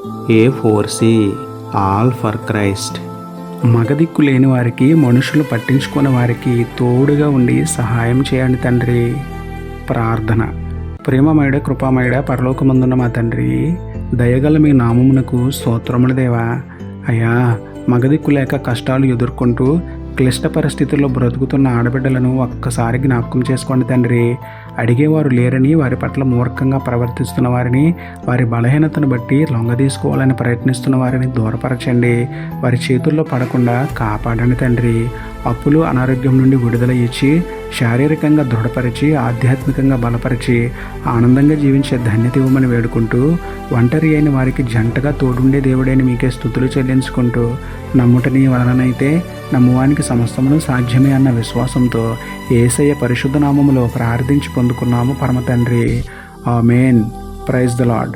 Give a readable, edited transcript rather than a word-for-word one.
A4C all for Christ. మగదిక్కు లేని వారికి, మనుషులు పట్టించుకునే వారికి తోడుగా ఉండి సహాయం చేయండి తండ్రి. ప్రార్థన. ప్రేమమయుడ, కృపామయుడ, పరలోకమందున్న మా తండ్రి, దయగల మీ నామమునకు స్తోత్రములు దేవా. అయ్యా, మగదిక్కు లేక కష్టాలు ఎదుర్కొంటూ క్లిష్ట పరిస్థితుల్లో బ్రతుకుతున్న ఆడబిడ్డలను ఒక్కసారి జ్ఞాపకం చేసుకోండి తండ్రి. అడిగేవారు లేరని, వారి పట్ల మూర్ఖంగా ప్రవర్తిస్తున్న వారిని, వారి బలహీనతను బట్టి లొంగదీసుకోవాలని ప్రయత్నిస్తున్న వారిని దూరపరచండి. వారి చేతుల్లో పడకుండా కాపాడండి తండ్రి. అప్పులు, అనారోగ్యం నుండి విడుదల ఇచ్చి, శారీరకంగా దృఢపరిచి, ఆధ్యాత్మికంగా బలపరిచి, ఆనందంగా జీవించే ధన్యత ఇవ్వమని వేడుకుంటూ, ఒంటరి అయిన వారికి జంటగా తోడుండే దేవుడైన మీకే స్తుతులు చెల్లించుకుంటూ, నమ్ముట నీ వలననైతే నమ్మువానికి సమస్తమును సాధ్యమే అన్న విశ్వాసంతో యేసయ్య పరిశుద్ధ నామములో ప్రార్థించి పొందుకున్నాము పరమ తండ్రి. ఆమేన్. Praise the lord.